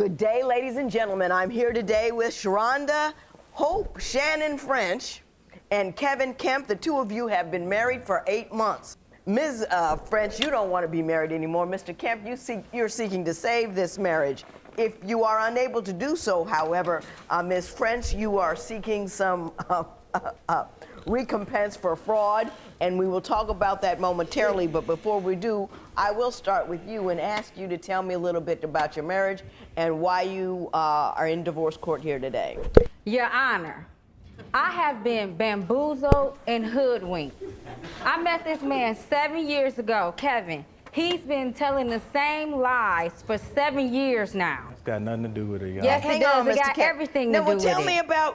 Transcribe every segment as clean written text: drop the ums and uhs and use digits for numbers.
Good day, ladies and gentlemen. I'm here today with Sharonda Hope Shannon French and Kevin Kemp. The two of you have been married for 8 months. Ms. French, you don't want to be married anymore. Mr. Kemp, you're seeking to save this marriage. If you are unable to do so, however, Ms. French, you are seeking some recompense for fraud, and we will talk about that momentarily. But before we do, I will start with you and ask you to tell me a little bit about your marriage and why you are in divorce court here today. Your Honor, I have been bamboozled and hoodwinked. I met this man 7 years ago, Kevin. He's been telling the same lies for 7 years now. It's got nothing to do with it, y'all. Yes, it does. It got everything to do with it.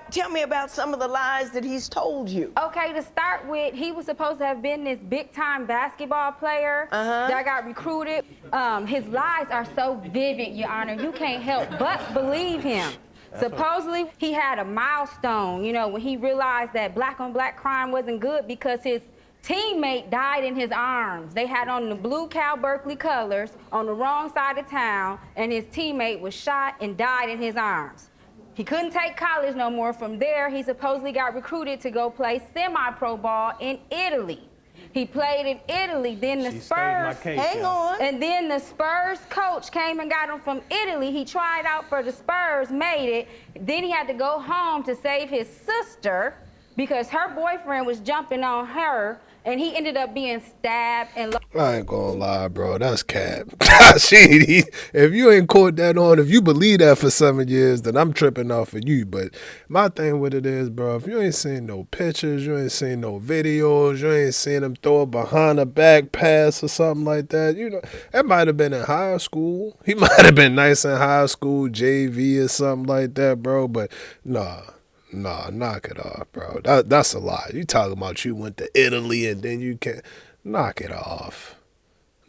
Tell me about some of the lies that he's told you. Okay, to start with, he was supposed to have been this big-time basketball player that got recruited. His lies are so vivid, Your Honor. You can't help but believe him. Supposedly, he had a milestone, you know, when he realized that black-on-black crime wasn't good because his teammate died in his arms. They had on the blue Cal Berkeley colors on the wrong side of town, and his teammate was shot and died in his arms. He couldn't take college no more. From there, he supposedly got recruited to go play semi-pro ball in Italy. He played in Italy, then the Spurs, and then the Spurs coach came and got him from Italy. He tried out for the Spurs, made it. Then he had to go home to save his sister because her boyfriend was jumping on her, and he ended up being stabbed and I ain't gonna lie, bro. That's cap. If you ain't caught that on, if you believe that for 7 years, then I'm tripping off of you. But my thing with it is, bro, if you ain't seen no pictures, you ain't seen no videos, you ain't seen him throw a behind the back pass or something like that, you know, that might have been in high school. He might have been nice in high school, JV or something like that, bro. But nah, knock it off, bro. That's a lie. You talking about you went to Italy and then you can't. Knock it off.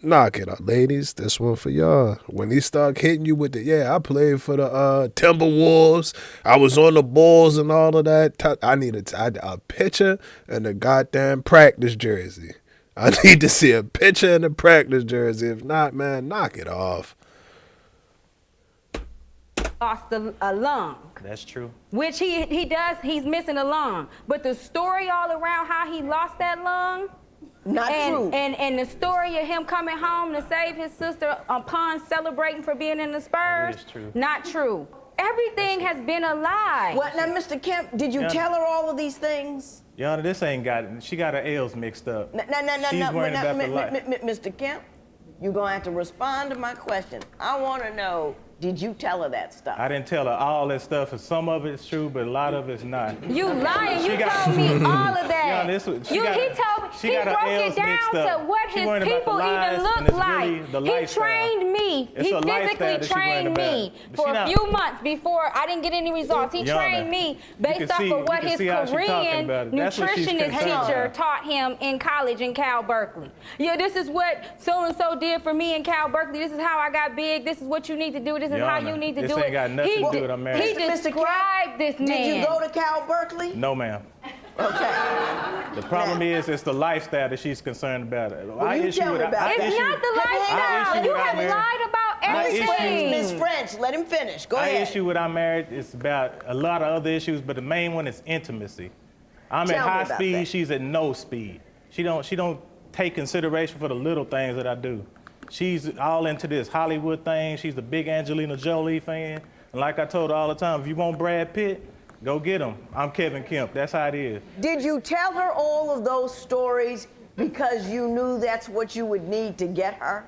Knock it off. Ladies, this one for y'all. When he start hitting you with the, I played for the Timberwolves. I was on the Bulls and all of that. I need a picture and a goddamn practice jersey. I need to see a picture and a practice jersey. If not, man, knock it off. lost a lung. That's true. Which he does, he's missing a lung. But the story all around how he lost that lung, Not true. And the story of him coming home to save his sister upon celebrating for being in the Spurs, That is true. Not true. Everything has been a lie. What now, Mr. Kemp? Did you tell her all of these things? Your Honor, this ain't she got her L's mixed up. No, She's worrying about the life. Mr. Kemp, you're gonna have to respond to my question. I want to know. Did you tell her that stuff? I didn't tell her all that stuff, and some of it's true, but a lot of it's not. You lying. You told me all of that. He told me. He broke it down to what his people even look like. He trained me. He physically trained me for a few months before I didn't get any results. He trained me based off of what his Korean nutritionist teacher taught him in college in Cal Berkeley. Yeah, this is what so-and-so did for me in Cal Berkeley. This is how I got big. This is what you need to do. This is how you need to do it. This ain't got nothing to do with America. He described this man. Did you go to Cal Berkeley? No, ma'am. Okay. The problem is it's the lifestyle that she's concerned about. Well, you tell me about it. It's not the lifestyle. You have lied about everything. Miss French, let him finish. Go ahead. My issue with our marriage is about a lot of other issues, but the main one is intimacy. I'm at high speed, she's at no speed. She don't take consideration for the little things that I do. She's all into this Hollywood thing. She's a big Angelina Jolie fan. And like I told her all the time, if you want Brad Pitt, go get him. I'm Kevin Kemp. That's how it is. Did you tell her all of those stories because you knew that's what you would need to get her?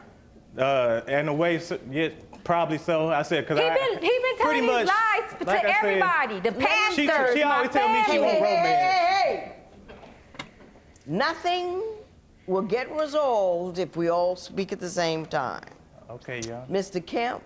In a way, yeah, probably so. I said, because he been telling these lies to everybody. The pastors, she always tell me she want romance. Hey. Nothing will get resolved if we all speak at the same time. Okay, yeah. Mr. Kemp,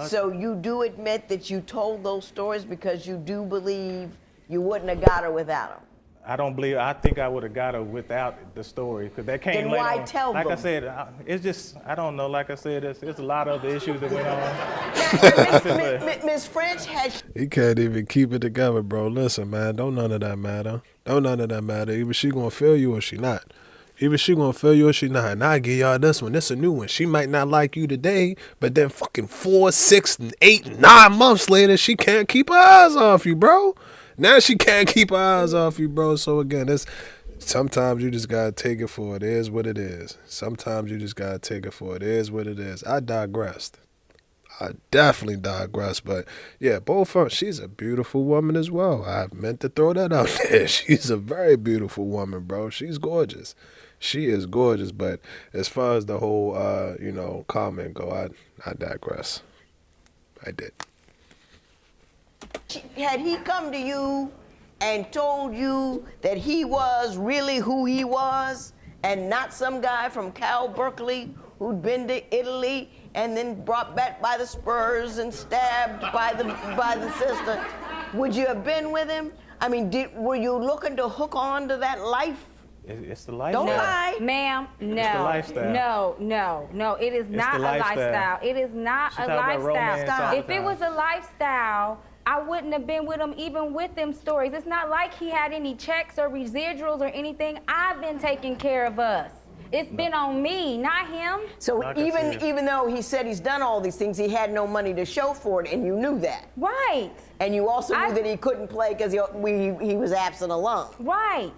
so you do admit that you told those stories because you do believe you wouldn't have got her without them? I don't believe, I think I would have got her without the story, because that came later on. Then why tell them? Like I said, it's just, I don't know, like I said, there's a lot of other issues that went on. Ms. French has... He can't even keep it together, bro. Listen, man, don't none of that matter. Don't none of that matter. Either she gonna feel you or she not. Either she gonna feel you or she not. And I give y'all this one. This a new one. She might not like you today, but then fucking 4, 6, 8, 9 months later, she can't keep her eyes off you, bro. Now she can't keep her eyes off you, bro. So again, it's sometimes you just gotta take it for it is what it is. Sometimes you just gotta take it for it is what it is. I digressed. I definitely digress, but yeah, both of them. She's a beautiful woman as well. I meant to throw that out there. She's a very beautiful woman, bro. She's gorgeous. She is gorgeous, but as far as the whole, comment go, I digress. I did. Had he come to you and told you that he was really who he was and not some guy from Cal Berkeley who'd been to Italy and then brought back by the spurs and stabbed by the sister, would you have been with him? I mean, were you looking to hook on to that life? It's the lifestyle. Don't lie. Ma'am, no. It's the lifestyle. No. It is not a lifestyle. It is not a lifestyle. If it was a lifestyle, I wouldn't have been with him even with them stories. It's not like he had any checks or residuals or anything. I've been taking care of us. It's been on me, not him. So even though he said he's done all these things, he had no money to show for it, and you knew that. Right. And you also knew that he couldn't play because he was absent alone. Right.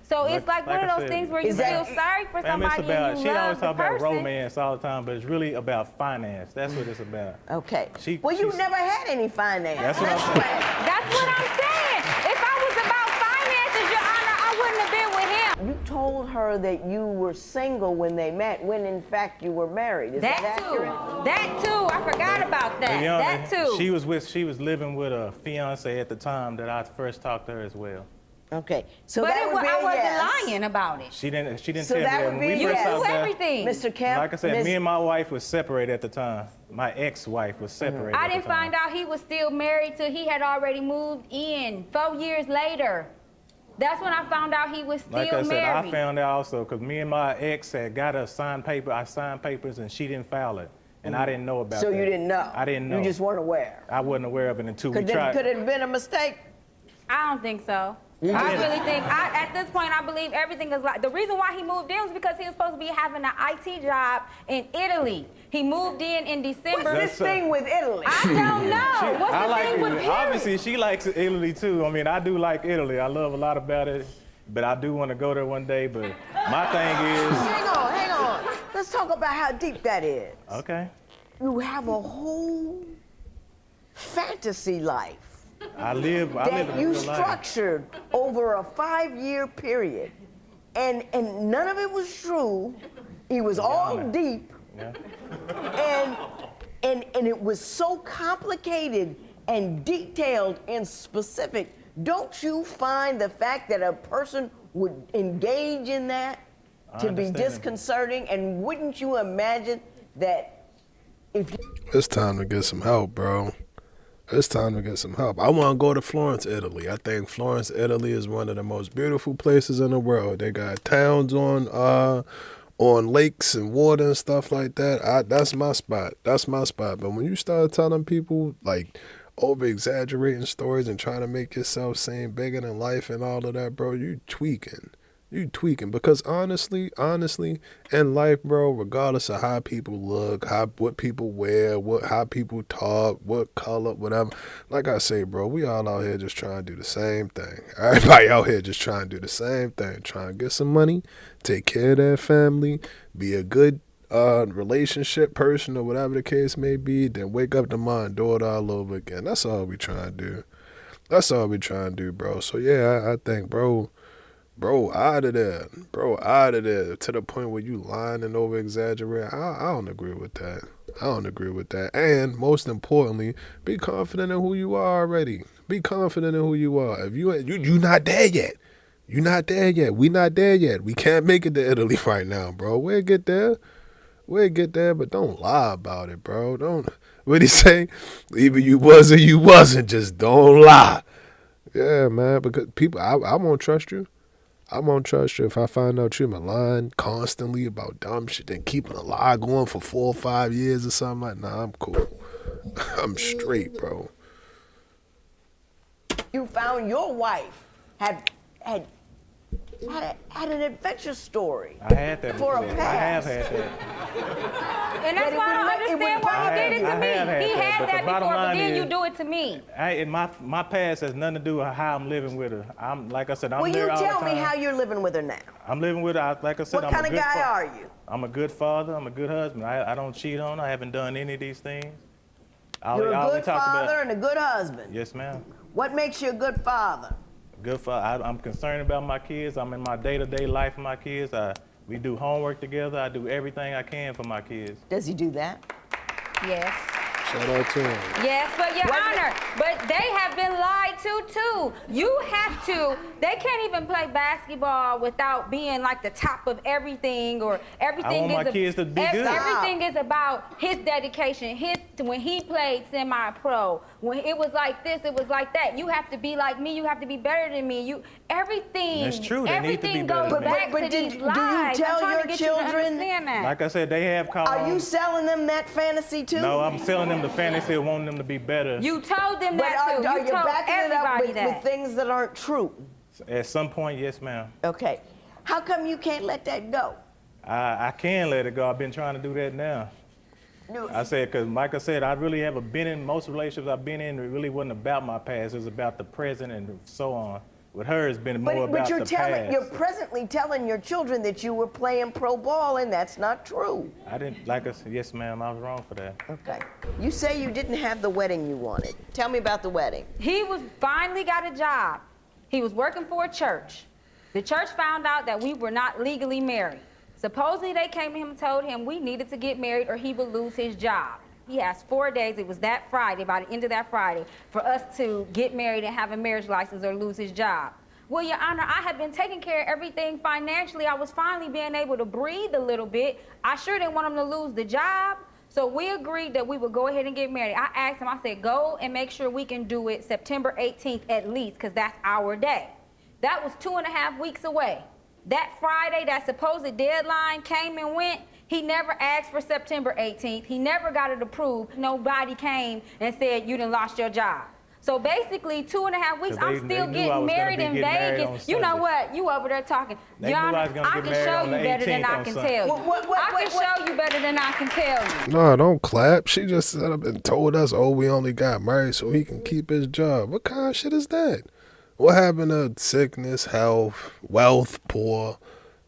So it's like one of those things where you feel sorry for somebody and you she love always the talk about person. romance all the time, but it's really about finance. That's what it's about. Okay. Well, you never had any finance. That's what I'm saying. That's what I'm saying. If I was about finances, Your Honor, I wouldn't have been with him. You told her that you were single when they met, when in fact you were married. Is that accurate? That too. I forgot about that. That too. She was living with a fiance at the time that I first talked to her as well. Okay, so but that would be I wasn't yes. lying about it. She didn't So tell that me would when be we You first knew talked to her. everything. Mr. Kemp. Like I said, me and my wife was separated at the time. My ex-wife was separated. I at the didn't time. find out he was still married till he had already moved in 4 years later. That's when I found out he was still Like I said, married. I found out also because me and my ex had got a signed paper. I signed papers and she didn't file it. And I didn't know about that. So you didn't know? I didn't know. You just weren't aware? I wasn't aware of it until we tried. Could it have been a mistake? I don't think so. I really think, at this point, I believe everything is like, the reason why he moved in was because he was supposed to be having an IT job in Italy. He moved in December. What's this thing with Italy? I don't know. What's the thing with Italy? Obviously, she likes Italy too. I mean, I do like Italy. I love a lot about it, but I do want to go there one day. But my thing is... Hang on. Let's talk about how deep that is. Okay. You have a whole fantasy life. I live that a you good life. structured over a 5-year period, and none of it was true. It was all deep, and it was so complicated and detailed and specific. Don't you find the fact that a person would engage in that to be disconcerting? And wouldn't you imagine that if you... It's time to get some help, bro. It's time to get some help. I want to go to Florence, Italy. I think Florence, Italy is one of the most beautiful places in the world. They got towns on lakes and water and stuff like that. That's my spot. That's my spot. But when you start telling people, like, over-exaggerating stories and trying to make yourself seem bigger than life and all of that, bro, you tweaking. You tweaking. Because honestly, in life, bro, regardless of how people look, what people wear, how people talk, what color, whatever, like I say, bro, we all out here just trying to do the same thing. Everybody out here just trying to do the same thing, trying to get some money, take care of their family, be a good relationship person or whatever the case may be, then wake up tomorrow and do it all over again. That's all we trying to do. That's all we trying to do, bro. So yeah, I think, bro, out of there. Bro, out of there. To the point where you lying and over exaggerating. I don't agree with that. I don't agree with that. And most importantly, be confident in who you are already. Be confident in who you are. If you not there yet. You not there yet. We not there yet. We can't make it to Italy right now, bro. We'll get there. We'll get there, but don't lie about it, bro. Don't. What'd he say? Either you was or you wasn't. Just don't lie. Yeah, man. Because people, I won't trust you. I won't trust you if I find out you're lying constantly about dumb shit and keeping a lie going for 4 or 5 years or something like. Nah, I'm cool. I'm straight, bro. You found your wife had had an adventure story. I had that For a before. I past. have had that. And that's why I don't understand why you did it to I me. have had He that, had but the that bottom before, but line then is- you do it to me. And my past has nothing to do with how I'm living with her. I'm like I said, I'm Well, there you all the tell time. me how you're living with her now. I'm living with her. Like I said, What I'm kind a of good guy are you? I'm a good father. I'm a good husband. I don't cheat on her. I haven't done any of these things. You're a All we good talk father about, and a good husband. yes, ma'am. What makes you a good father? Good father. I'm concerned about my kids. I'm in my day-to-day life of my kids. We do homework together. I do everything I can for my kids. Does he do that? Yes. Shout out to him. Yes, but Your Honor, but they have been lied to too. You have to, they can't even play basketball without being like the top of everything or everything want my kids to be good. Everything is about his dedication, when he played semi-pro, when it was like this, it was like that. You have to be like me, you have to be better than me. Everything, That's true, they need to be everything better goes than me. back But to do these you lies. tell I'm trying your to get you to children- understand that. Like I said, they have called. Are you selling them that fantasy too? No, I'm selling them the fantasy of wanting them to be better. You told them But that too. are You you told backing it up everybody with that. things that aren't true? At some point, yes, ma'am. Okay. How come you can't let that go? I can let it go. I've been trying to do that now. No. I said, because like I said, I really haven't been in most relationships I've been in. It really wasn't about my past. It was about the present and so on. With her, it's been more But about you're the past. you're presently telling your children that you were playing pro ball, and that's not true. I didn't, like I said, yes, ma'am, I was wrong for that. Okay. You say you didn't have the wedding you wanted. Tell me about the wedding. He finally got a job. He was working for a church. The church found out that we were not legally married. Supposedly they came to him and told him we needed to get married or he would lose his job. He has 4 days, it was that Friday, by the end of that Friday, for us to get married and have a marriage license or lose his job. Well, Your Honor, I had been taking care of everything financially. I was finally being able to breathe a little bit. I sure didn't want him to lose the job. So we agreed that we would go ahead and get married. I asked him, I said, go and make sure we can do it September 18th at least, because that's our day. That was 2.5 weeks away. That Friday, that supposed deadline came and went. He never asked for September 18th. He never got it approved. Nobody came and said, you done lost your job. So basically, 2.5 weeks, I'm still getting married in Vegas. You know what? You over there talking. Your Honor, I can show you better than I can tell you. I can show you better than I can tell you. No, don't clap. She just set up and told us, oh, we only got married so he can keep his job. What kind of shit is that? What happened to sickness, health, wealth, poor,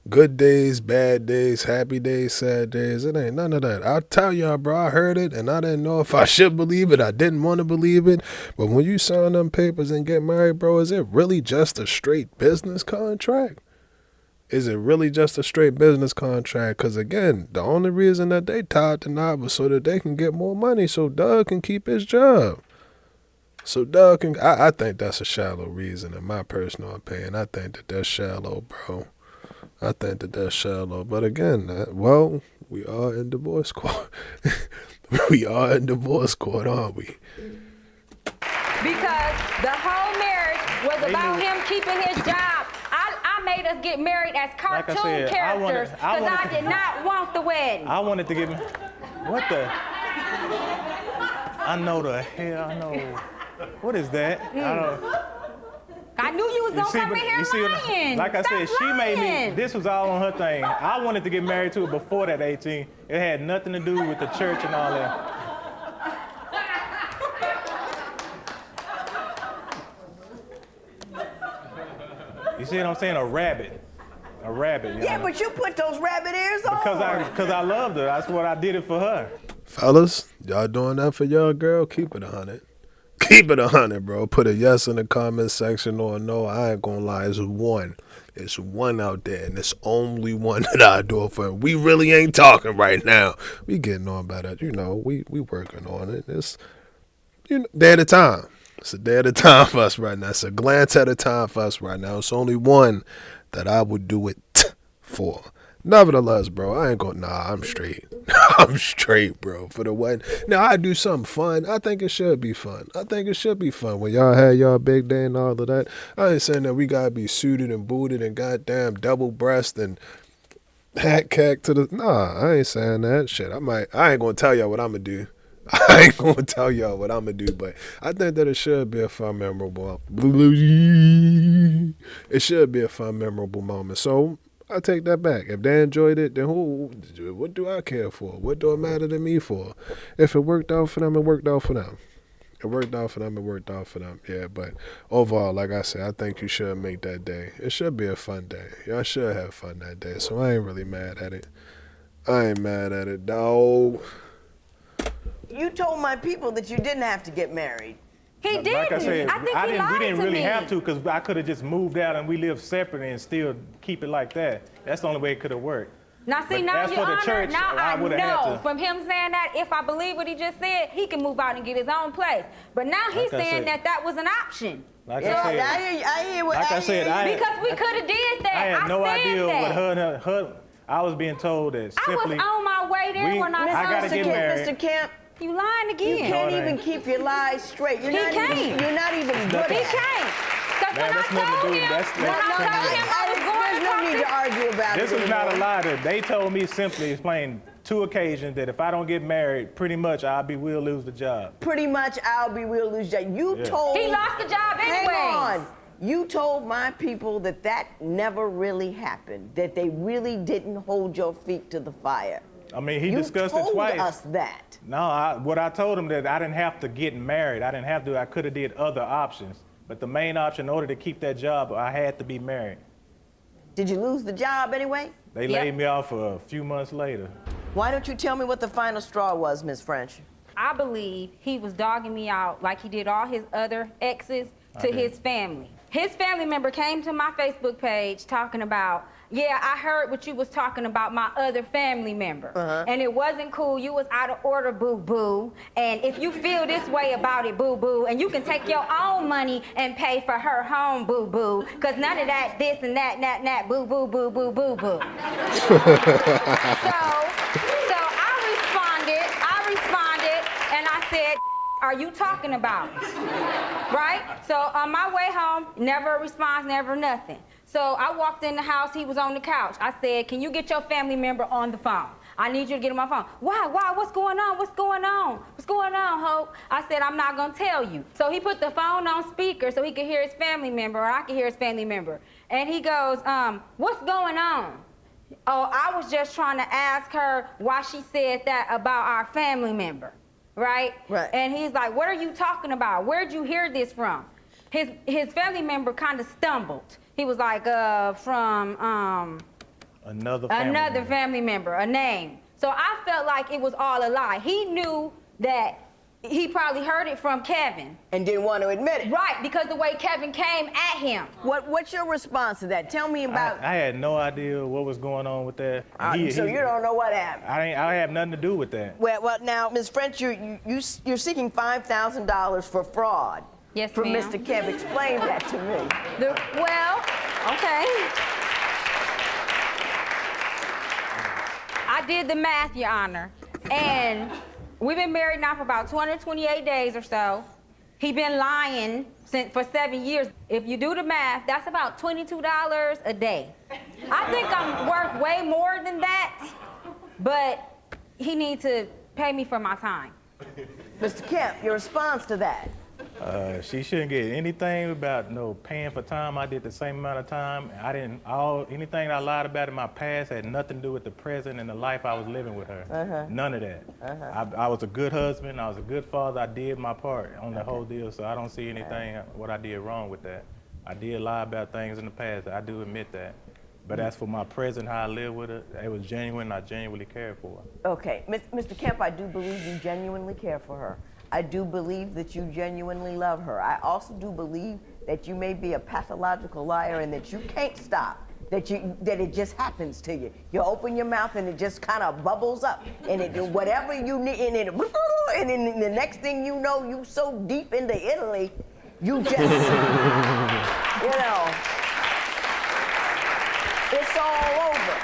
good days, bad days, happy days, sad days? It ain't none of that. I'll tell y'all, bro, I heard it, and I didn't know if I should believe it. I didn't want to believe it. But when you sign them papers and get married, bro, is it really just a straight business contract? Is it really just a straight business contract? Because, again, the only reason that they tied the knot was so that they can get more money so Doug can keep his job. So Doug can, I think that's a shallow reason, in my personal opinion. I think that that's shallow, bro. I think that that's shallow. But again, well, we are in divorce court. We are in divorce court, aren't we? Because the whole marriage was about him keeping his job. I made us get married as cartoon said, characters because I did not want the wedding. I wanted to get me. What the? I know the hell. I know. What is that? I don't. I knew you was gonna come in here lying. Like I said, Stop she made lying. me. This was all on her thing. I wanted to get married to her before that 18. It had nothing to do with the church and all that. You see what I'm saying? A rabbit. A rabbit. Yeah, but you put those rabbit ears on. Because I loved her. That's what I did it for her. Fellas, y'all doing that for y'all girl? Keep it 100. Keep it 100, bro. Put a yes in the comment section or a no. I ain't gonna lie. It's one. It's one out there, and it's only one that I do it for. We really ain't talking right now. We getting on better. You know, we working on it. It's day at a time. It's a day at a time for us right now. It's a glance at a time for us right now. It's only one that I would do it for. Nevertheless, bro, I ain't gonna, I'm straight. I'm straight, bro, for the wedding. Now, I do something fun. I think it should be fun. I think it should be fun. When y'all had y'all big day and all of that, I ain't saying that we gotta be suited and booted and goddamn double breast and hat cack to the, I ain't saying that shit. I ain't gonna tell y'all what I'm gonna do. I ain't gonna tell y'all what I'm gonna do, but I think that it should be a fun, memorable. it should be a fun, memorable moment. So I take that back. If they enjoyed it, then what do I care for? What do it matter to me for? If it worked out for them, it worked out for them. It worked out for them, it worked out for them. Yeah, but overall, like I said, I think you should make that day. It should be a fun day. Y'all should have fun that day. So I ain't really mad at it. I ain't mad at it, dog. You told my people that you didn't have to get married. He didn't. Like I said, I think he lied we didn't to really me. have to because I could have just moved out and we lived separately and still keep it like that. That's the only way it could have worked. Now, see, But now, as Your for the Honor, church, now I would've had know to. from him saying that, if I believe what he just said, he can move out and get his own place. But now he's Like I saying said. that was an option. Like Yeah, I said, I hear what like I said, I Because we could have did that. I had no said idea that. what her. I was being told that I was simply. on my way there when I I saw gotta Mr. get Kemp, married. Mr. Kemp, you lying you again. can't No, it even ain't. keep your lies straight. You're He not can't. even. You're not even good He at it. can't. Because when Man, I that's nothing to told do- him, that's- when I that's- told him I was going There's to no need to argue about This it. was not a anymore. lie. They told me simply, explained 2 occasions that if I don't get married, pretty much will lose the job. Pretty much, we'll lose that. You Yeah. told. He lost the job Hang anyways. on. You told my people that never really happened. That they really didn't hold your feet to the fire. I mean, he You discussed told it twice. us that. No, what I told him that I didn't have to get married. I didn't have to. I could have did other options. But the main option, in order to keep that job, I had to be married. Did you lose the job anyway? They Yep. laid me off a few months later. Why don't you tell me what the final straw was, Miss French? I believe he was dogging me out like he did all his other exes to his family. His family member came to my Facebook page talking about, yeah, I heard what you was talking about my other family member. And it wasn't cool. You was out of order, boo-boo. And if you feel this way about it, boo-boo, and you can take your own money and pay for her home, boo-boo, because none of that, this and that, boo-boo, boo-boo, boo-boo. So I responded, and I said, are you talking about? Right? So on my way home, never a response, never nothing. So I walked in the house, he was on the couch. I said, can you get your family member on the phone? I need you to get him on my phone. Why? What's going on? What's going on? What's going on, Hope? I said, I'm not gonna tell you. So he put the phone on speaker so he could hear his family member, or I could hear his family member. And he goes, what's going on? Oh, I was just trying to ask her why she said that about our family member, right? Right. And he's like, what are you talking about? Where'd you hear this from? His family member kind of stumbled. He was like, from Another family member, a name. So I felt like it was all a lie. He knew that he probably heard it from Kevin. And didn't want to admit it. Right, because the way Kevin came at him. What's your response to that? Tell me about. I had no idea what was going on with that. So you don't know what happened. I have nothing to do with that. Well, now, Ms. French, you're seeking $5,000 for fraud. Yes, From ma'am. Mr. Kev. Explain that to me. Okay. I did the math, Your Honor, and we've been married now for about 228 days or so. He been lying for 7 years. If you do the math, that's about $22 a day. I think I'm worth way more than that, but he needs to pay me for my time. Mr. Kemp, your response to that? She shouldn't get anything about paying for time. I did the same amount of time. Anything I lied about in my past had nothing to do with the present and the life I was living with her. None of that. I was a good husband. I was a good father. I did my part on the whole deal, so I don't see anything what I did wrong with that. I did lie about things in the past. I do admit that. But as for my present, how I live with her, it was genuine. I genuinely cared for her. Okay, Mr. Kemp, I do believe you genuinely care for her. I do believe that you genuinely love her. I also do believe that you may be a pathological liar and that you can't stop, that it just happens to you. You open your mouth and it just kind of bubbles up, and whatever you need, and then the next thing you know, you so deep into Italy, you just, it's all over.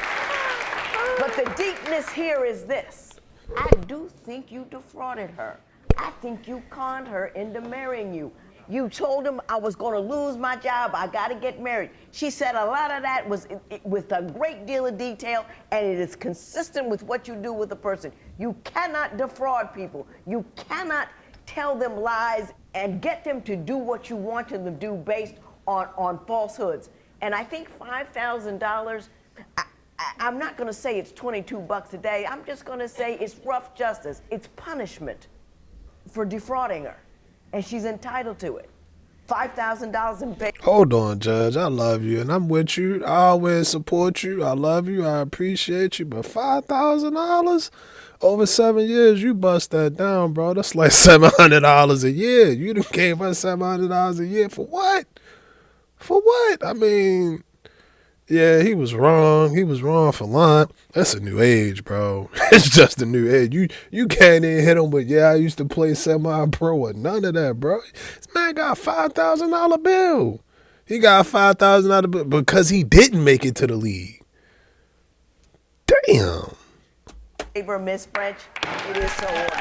But the deepness here is this. I do think you defrauded her. I think you conned her into marrying you. You told him I was going to lose my job. I got to get married. She said a lot of that was with a great deal of detail, and it is consistent with what you do with a person. You cannot defraud people. You cannot tell them lies and get them to do what you want them to do based on falsehoods. And I think $5,000, I'm not going to say it's 22 bucks a day. I'm just going to say it's rough justice. It's punishment for defrauding her. And she's entitled to it. $5,000 in bail. Hold on, Judge. I love you, and I'm with you. I always support you. I love you. I appreciate you. But $5,000 over 7 years, you bust that down, bro. That's like $700 a year. You done gave us $700 a year for what? For what? I mean, yeah, he was wrong. He was wrong for lying. That's a new age, bro. It's just a new age. You can't even hit him with, yeah, I used to play semi-pro or none of that, bro. This man got a $5,000 bill. He got a $5,000 bill because he didn't make it to the league. Damn. Favor, Miss French, it is so ordered.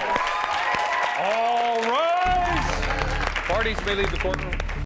All right. Parties may leave the courtroom.